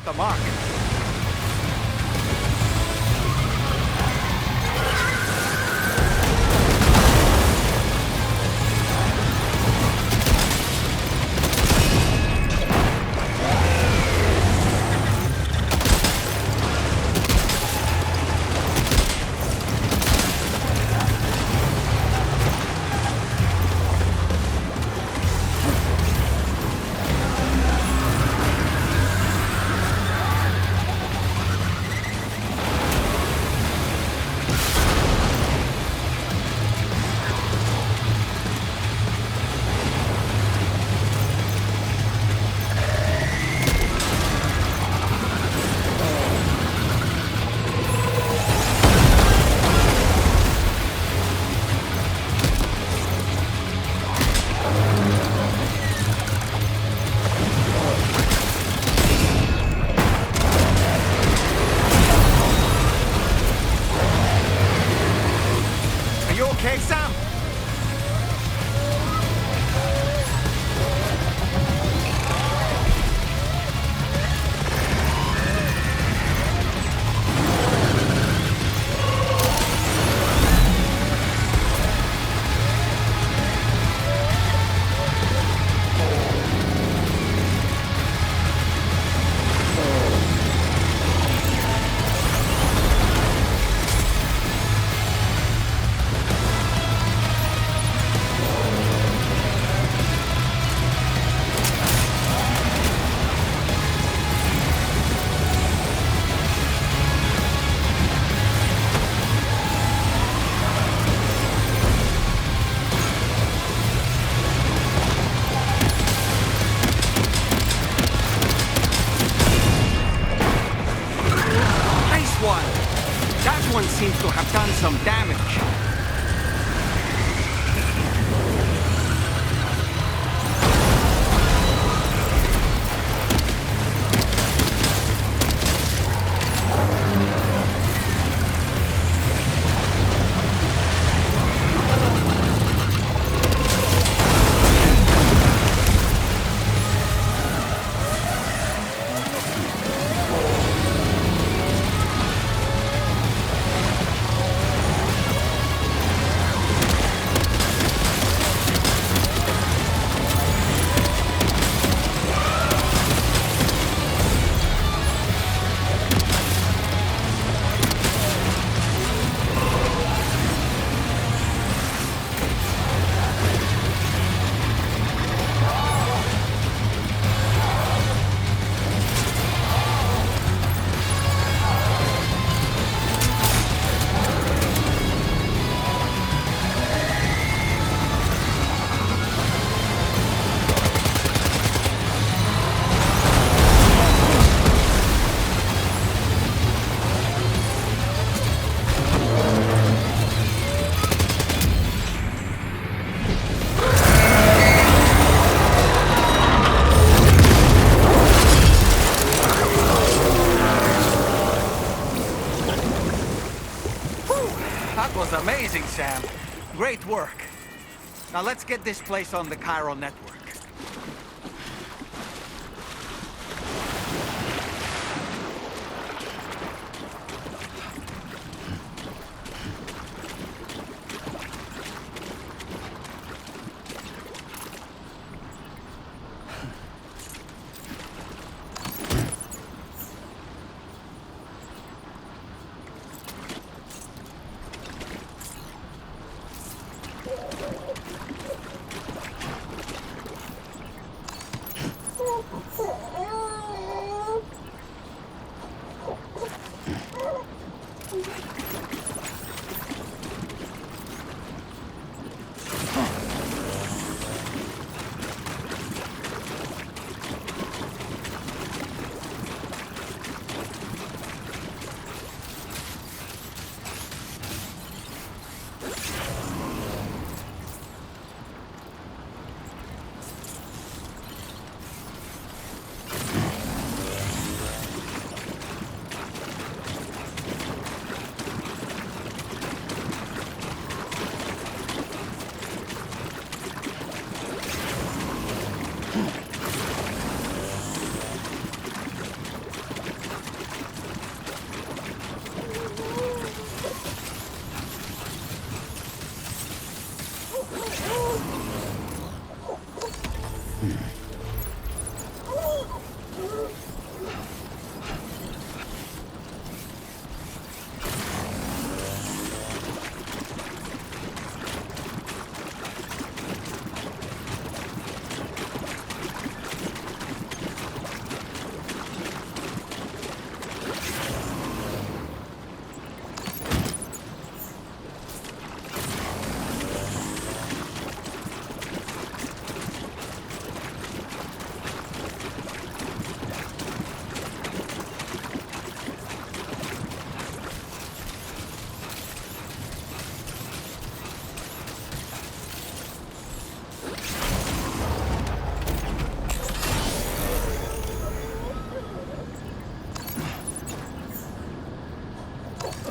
the mark. Okay, Sam? That one seems to have done some damage. That was amazing, Sam. Great work. Now let's get this place on the Chiron network.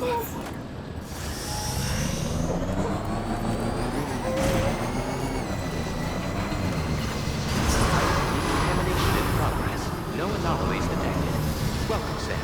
Decontamination in progress. No anomalies detected. Welcome, Sam.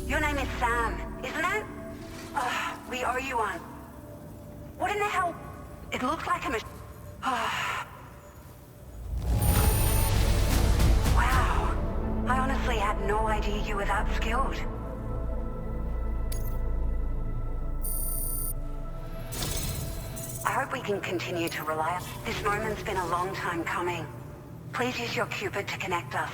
Your name is Sam, isn't it? We owe you one. What in the hell? It looks like a machine. Wow. I honestly had no idea you were that skilled. I hope we can continue to rely on this moment's been a long time coming. Please use your Cupid to connect us.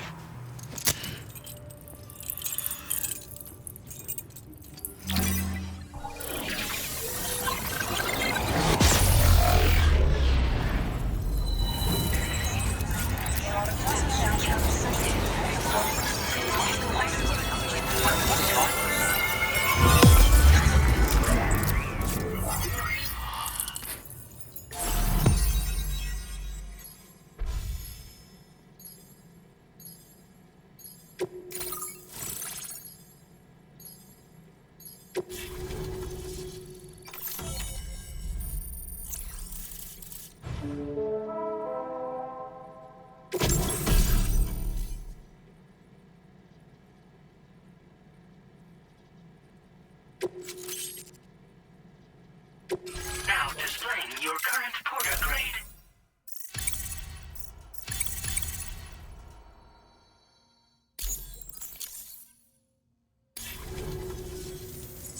Now displaying your current porter grade.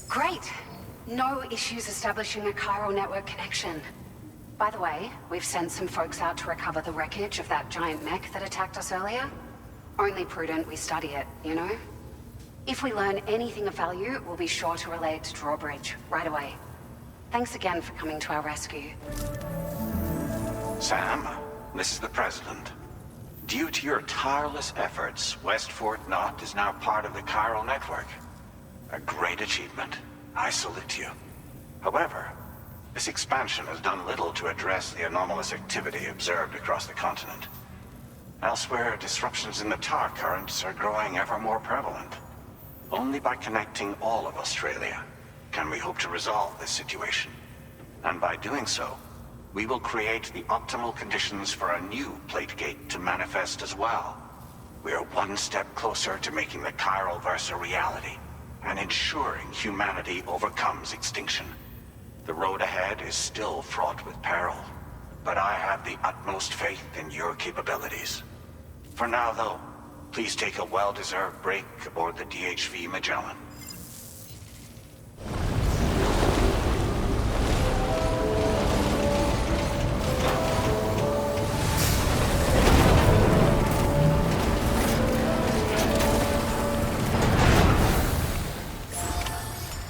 Great. No issues establishing a chiral network connection. By the way, we've sent some folks out to recover the wreckage of that giant mech that attacked us earlier. Only prudent we study it, you know? If we learn anything of value, we'll be sure to relay it to Drawbridge right away. Thanks again for coming to our rescue. Sam, this is the President. Due to your tireless efforts, West Fort Knot is now part of the chiral network. A great achievement. I salute you. However, this expansion has done little to address the anomalous activity observed across the continent. Elsewhere, disruptions in the tar currents are growing ever more prevalent. Only by connecting all of Australia can we hope to resolve this situation. And by doing so, we will create the optimal conditions for a new Plategate to manifest as well. We are one step closer to making the chiral verse a reality, and ensuring humanity overcomes extinction. The road ahead is still fraught with peril, but I have the utmost faith in your capabilities. For now, though, please take a well-deserved break aboard the DHV Magellan.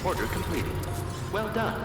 Order completed. Well done.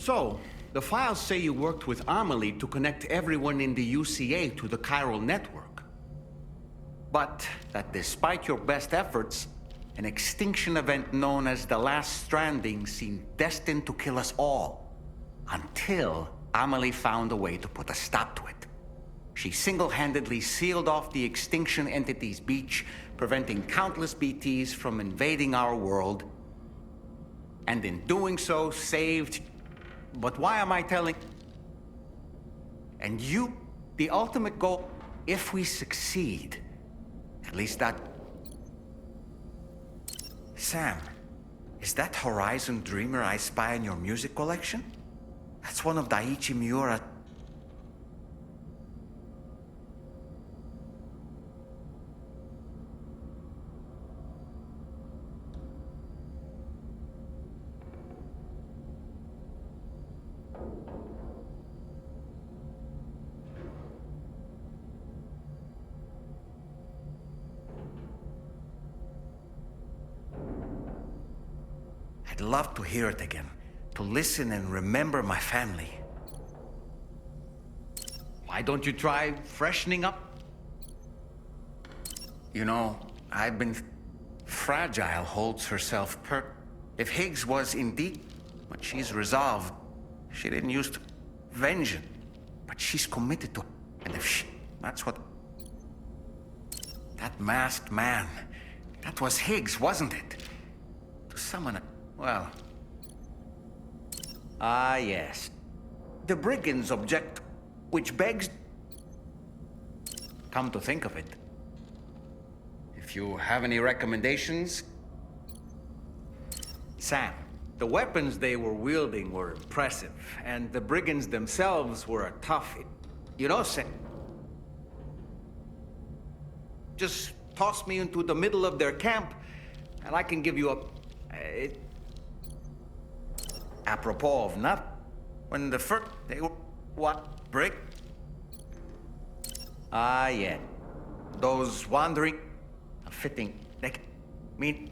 So, the files say you worked with Amelie to connect everyone in the UCA to the chiral network. But that despite your best efforts, an extinction event known as the Last Stranding seemed destined to kill us all. Until Amelie found a way to put a stop to it. She single-handedly sealed off the extinction entity's beach, preventing countless BTs from invading our world. And in doing so, saved... But why am I telling... And you, the ultimate goal, if we succeed, at least that... Sam, is that Horizon Dreamer I spy in your music collection? That's one of Daiichi Miura... I'd love to hear it again, to listen and remember my family. Why don't you try freshening up? You know, I've been... Fragile holds herself If Higgs was indeed... But she's resolved. She didn't use to... Vengeance. But she's committed to... And if she... That's what... That masked man... That was Higgs, wasn't it? To summon a... Well... Ah, yes. The brigands object, which begs... Come to think of it. If you have any recommendations... Sam, the weapons they were wielding were impressive, and the brigands themselves were a tough... You know, Sam... Just toss me into the middle of their camp, and I can give you a... Apropos of nothing, when the first... They were... What? Brig? Ah, yeah. Those wandering... Fitting... They... Mean...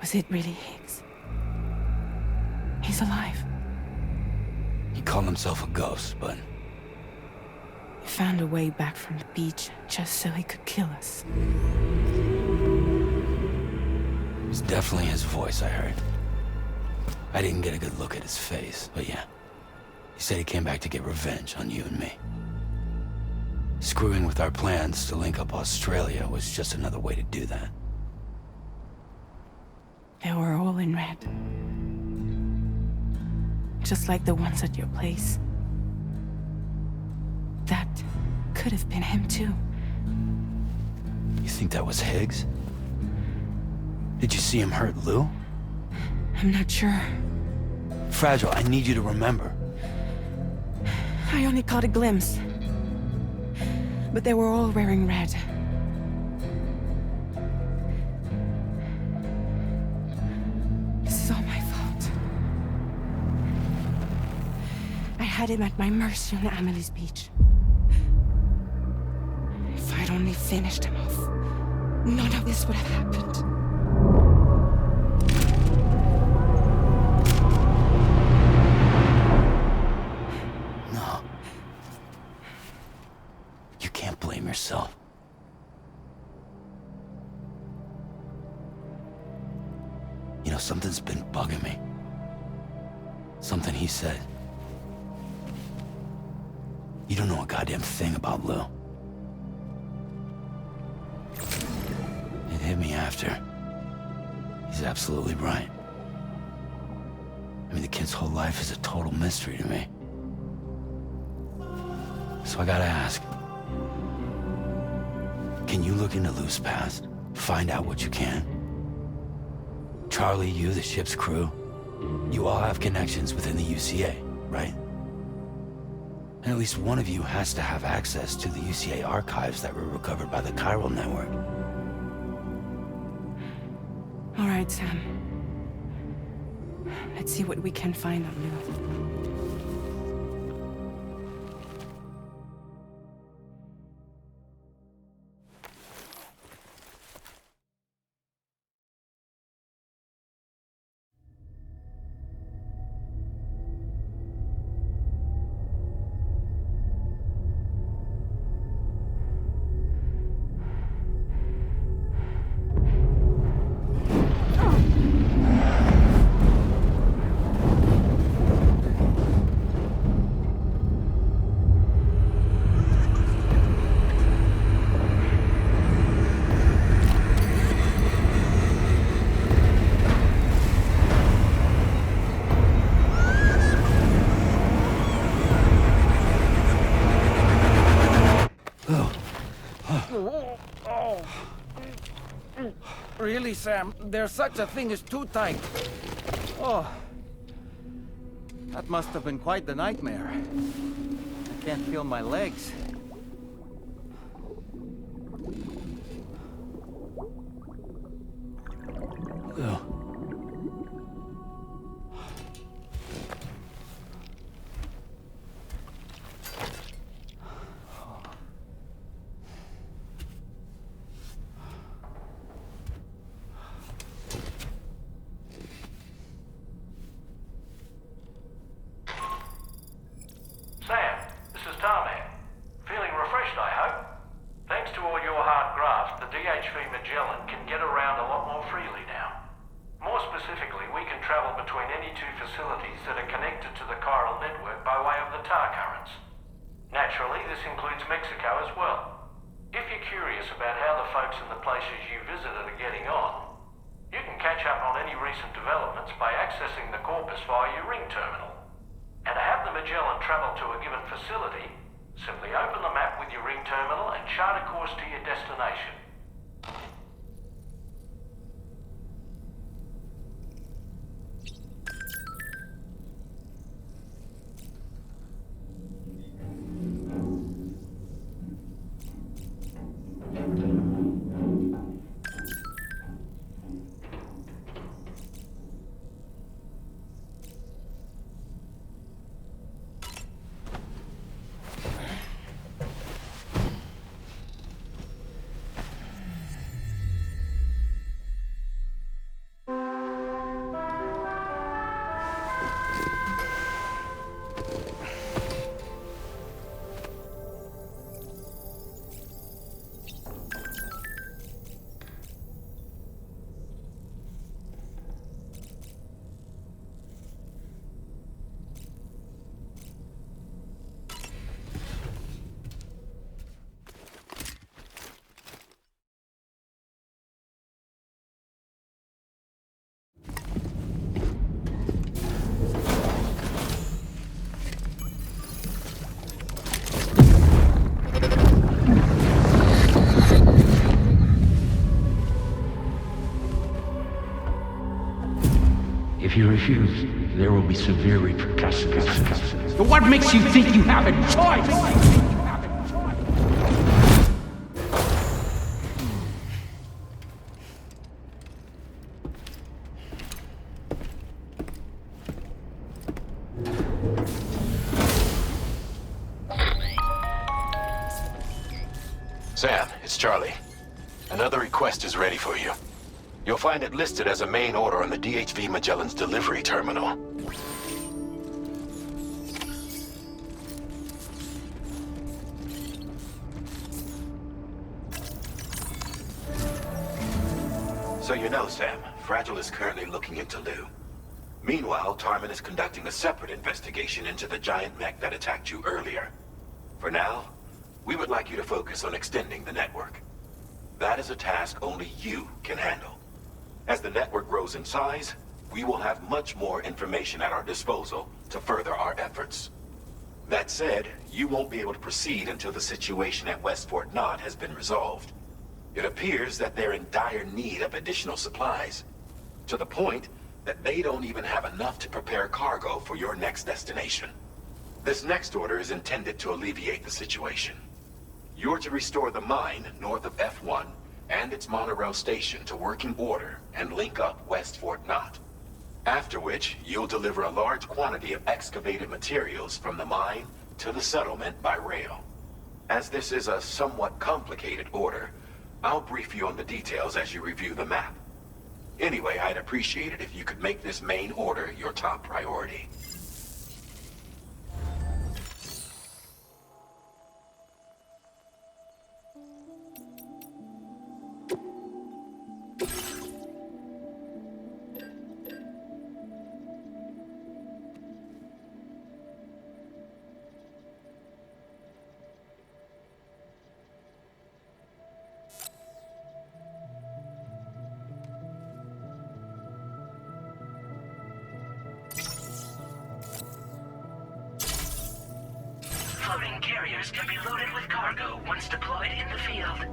Was it really Higgs? He's alive. He called himself a ghost, but He found a way back from the beach just so he could kill us. it was definitely his voice I heard. I didn't get a good look at his face, but yeah. He said he came back to get revenge on you and me. Screwing with our plans to link up Australia was just another way to do that. They were all in red. Just like the ones at your place. That could have been him too. You think that was Higgs? Did you see him hurt Lou? I'm not sure. Fragile, I need you to remember. I only caught a glimpse. But they were all wearing red. This is all my fault. I had him at my mercy on Amelie's beach. If I'd only finished him off, none of this would have happened. No. You can't blame yourself. You know, something's been bugging me. Something he said. You don't know a goddamn thing about Lou. It hit me after. He's absolutely right. I mean, the kid's whole life is a total mystery to me. So I gotta ask. Can you look into Lou's past? Find out what you can? Charlie, you, the ship's crew, you all have connections within the UCA, right? And at least one of you has to have access to the UCA archives that were recovered by the Chiral Network. All right, Sam. Let's see what we can find on Lou. Really, Sam? There's such a thing as too tight. Oh. That must have been quite the nightmare. I can't feel my legs. Lou. Sam, this is Tarmac. Feeling refreshed, I hope. Thanks to all your hard graft, the DHV Magellan can get around a lot more freely now. More specifically, we can travel between any two facilities that are connected to the chiral network by way of the tar currents. Naturally, this includes Mexico as well. If you're curious about how the folks in the places you visited are getting on, you can catch up on any recent developments by accessing the corpus via your ring terminal. And to have the Magellan travel to a given facility, simply open the map with your ring terminal and chart a course to your destination. you refuse, there will be severe repercussions. But what makes you think you have a choice? Sam, it's Charlie. Another request is ready for you. You'll find it listed as a main order on the DHV Magellan's delivery terminal. So you know, Sam, Fragile is currently looking into Lou. Meanwhile, Tarman is conducting a separate investigation into the giant mech that attacked you earlier. For now, we would like you to focus on extending the network. That is a task only you can handle. As the network grows in size, we will have much more information at our disposal to further our efforts. That said, you won't be able to proceed until the situation at West Fort Knott has been resolved. It appears that they're in dire need of additional supplies, to the point that they don't even have enough to prepare cargo for your next destination. This next order is intended to alleviate the situation. You're to restore the mine north of F1 and its monorail station to working order and link up West Fort Knott. After which, you'll deliver a large quantity of excavated materials from the mine to the settlement by rail. As this is a somewhat complicated order, I'll brief you on the details as you review the map. Anyway, I'd appreciate it if you could make this main order your top priority. Floating carriers can be loaded with cargo once deployed in the field.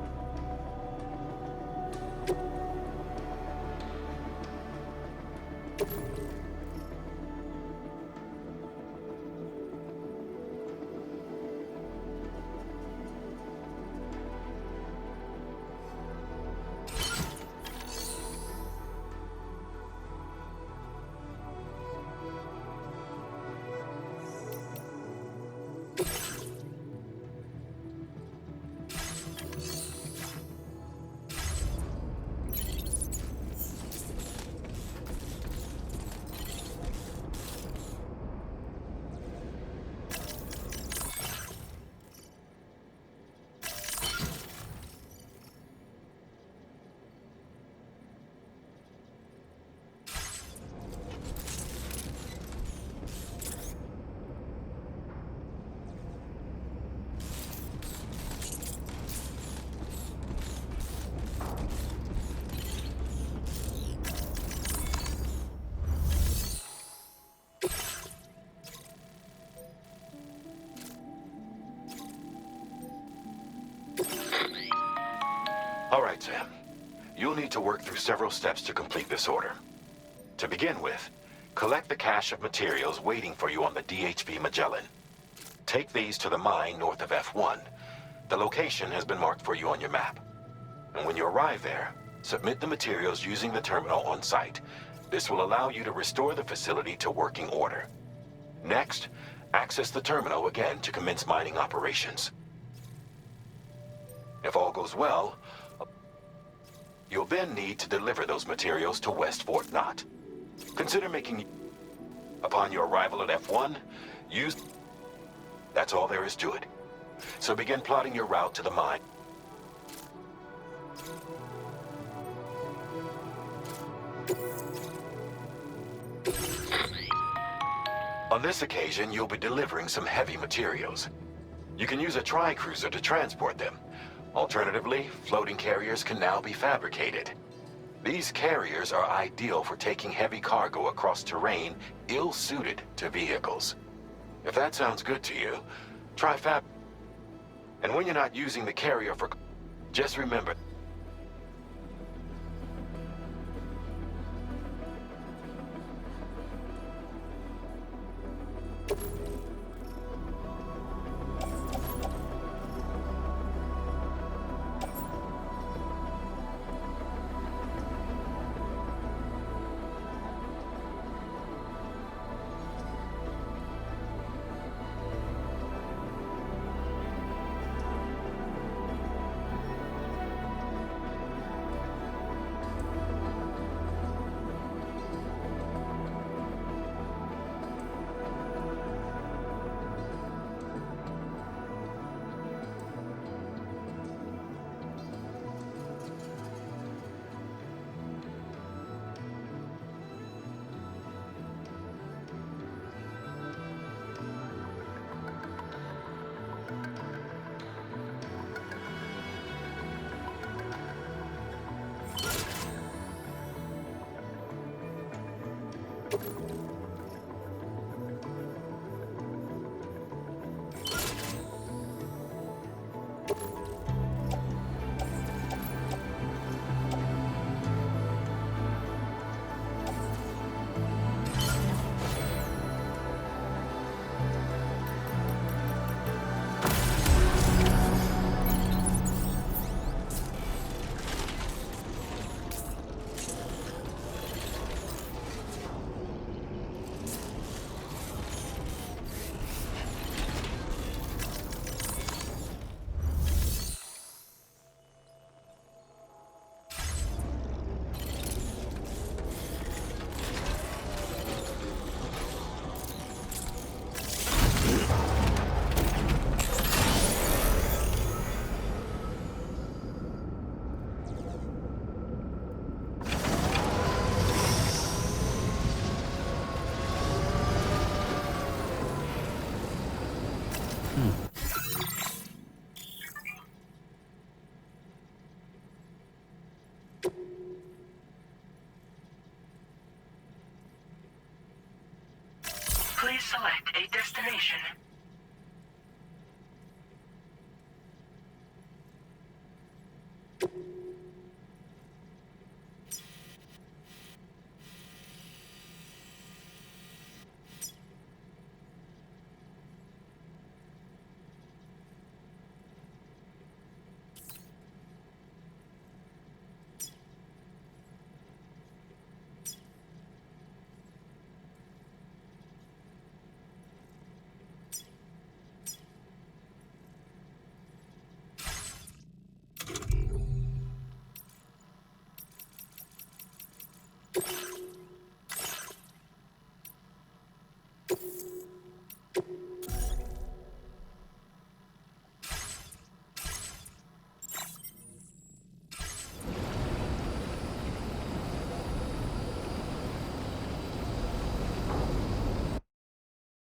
All right, Sam. You'll need to work through several steps to complete this order. To begin with, collect the cache of materials waiting for you on the DHV Magellan. Take these to the mine north of F1. The location has been marked for you on your map. And when you arrive there, submit the materials using the terminal on site. This will allow you to restore the facility to working order. Next, access the terminal again to commence mining operations. If all goes well, you'll then need to deliver those materials to West Fort Knott. Consider making... Upon your arrival at F1, use... That's all there is to it. So begin plotting your route to the mine. On this occasion, you'll be delivering some heavy materials. You can use a tri-cruiser to transport them. Alternatively, floating carriers can now be fabricated. These carriers are ideal for taking heavy cargo across terrain ill-suited to vehicles. If that sounds good to you, try fab... And when you're not using the carrier for... Just remember... select a destination.